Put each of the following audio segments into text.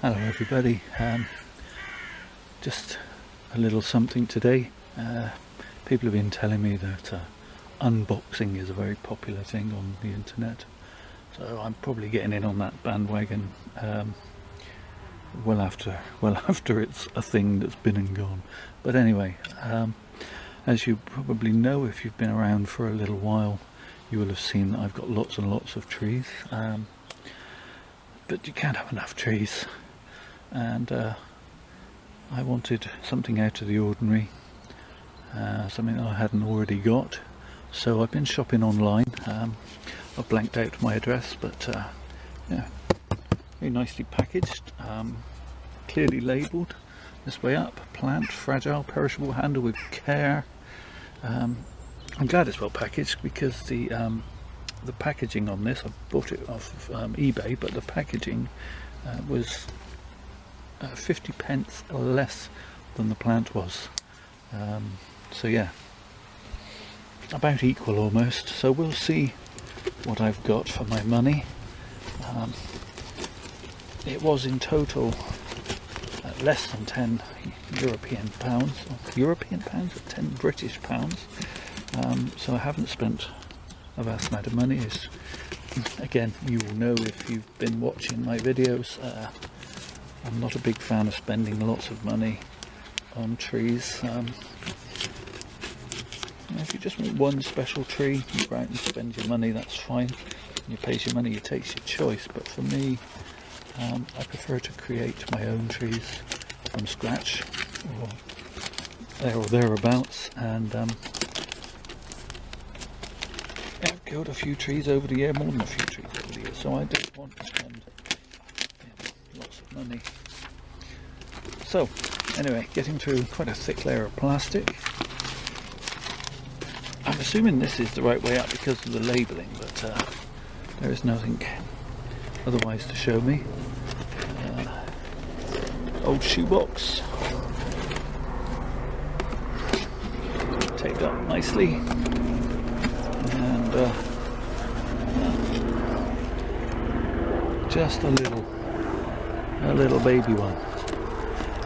Hello everybody, just a little something today. People have been telling me that unboxing is a very popular thing on the internet, so I'm probably getting in on that bandwagon well after it's a thing that's been and gone. But anyway, as you probably know, if you've been around for a little while, you will have seen that I've got lots and lots of trees, but you can't have enough trees. And I wanted something out of the ordinary, something that I hadn't already got, so I've been shopping online. I've blanked out my address, but yeah, very nicely packaged, clearly labelled this way up: plant, fragile, perishable, handle with care. I'm glad it's well packaged, because the packaging on this, I bought it off of eBay, but the packaging was 50 pence less than the plant was, so yeah, about equal almost. So we'll see what I've got for my money. It was in total less than 10 European pounds, or 10 British pounds, so I haven't spent a vast amount of money. As again, you will know if you've been watching my videos, I'm not a big fan of spending lots of money on trees. If you just want one special tree, you go out and spend your money, that's fine. You pays your money, you takes your choice. But for me, I prefer to create my own trees from scratch, or there or thereabouts. And I've killed a few trees over the year, more than a few trees over the year, so I don't want to spend lots of money. So anyway, getting through quite a thick layer of plastic. I'm assuming this is the right way up because of the labelling, but there is nothing otherwise to show me. Old shoebox, taped up nicely, and just a little baby one.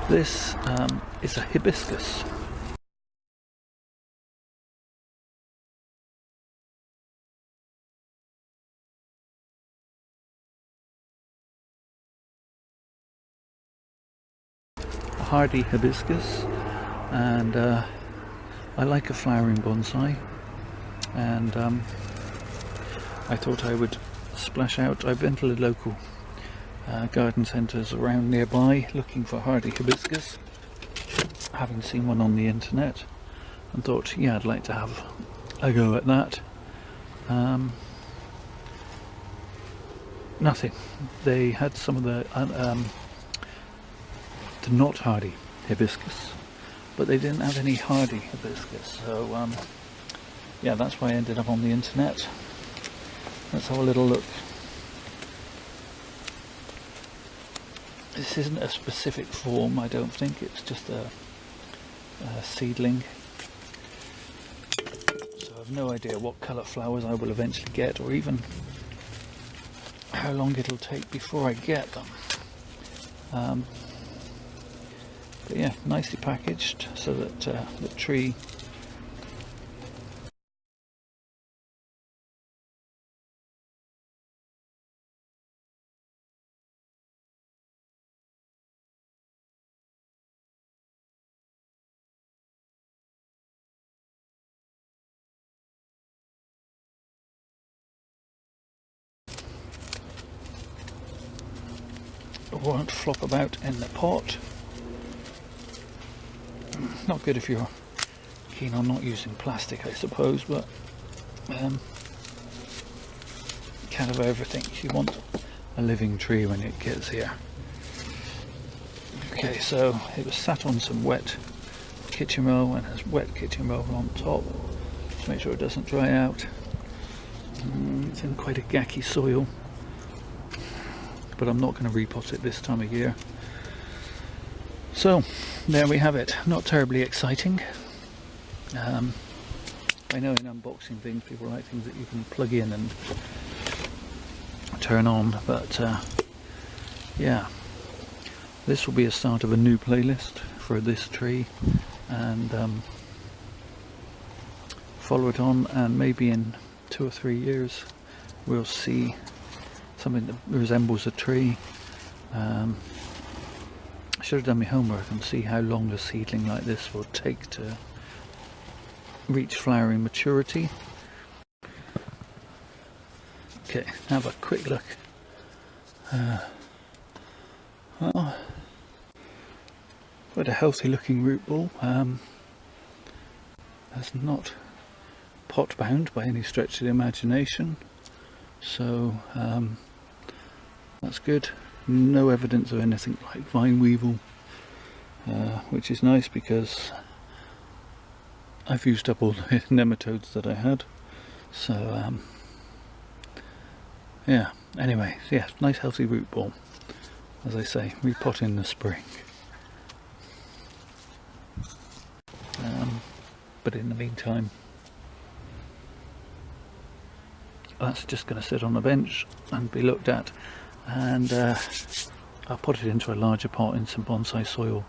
This is a hibiscus. A hardy hibiscus, and I like a flowering bonsai, and I thought I would splash out. I've been to the local garden centres around nearby looking for hardy hibiscus, having seen one on the internet, and thought, yeah, I'd like to have a go at that. Nothing. They had some of the not hardy hibiscus, but they didn't have any hardy hibiscus, so yeah, that's why I ended up on the internet. Let's have a little look. This isn't a specific form, I don't think, it's just a seedling, so I've no idea what colour flowers I will eventually get, or even how long it'll take before I get them. But yeah, nicely packaged so that the tree won't flop about in the pot. Not good if you're keen on not using plastic, I suppose, but can't have everything. You want a living tree when it gets here. Okay, so it was sat on some wet kitchen roll, and has wet kitchen roll on top to make sure it doesn't dry out. It's in quite a gacky soil, but I'm not going to repot it this time of year. So there we have it. Not terribly exciting. I know in unboxing things people like things that you can plug in and turn on, but yeah, this will be a start of a new playlist for this tree, and follow it on, and maybe in 2 or 3 years we'll see something that resembles a tree. I should have done my homework and see how long a seedling like this will take to reach flowering maturity. Okay, have a quick look. Well, quite a healthy looking root ball. That's not pot bound by any stretch of the imagination, so that's good. No evidence of anything like vine weevil, which is nice because I've used up all the nematodes that I had. So yeah, anyway, yeah, nice healthy root ball. As I say, repot in the spring. But in the meantime, that's just going to sit on a bench and be looked at, and I'll put it into a larger pot in some bonsai soil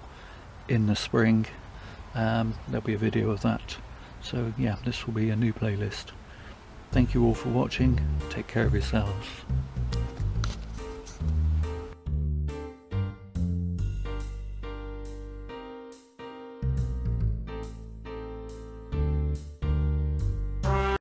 in the spring. There'll be a video of that. So yeah, this will be a new playlist. Thank you all for watching. Take care of yourselves.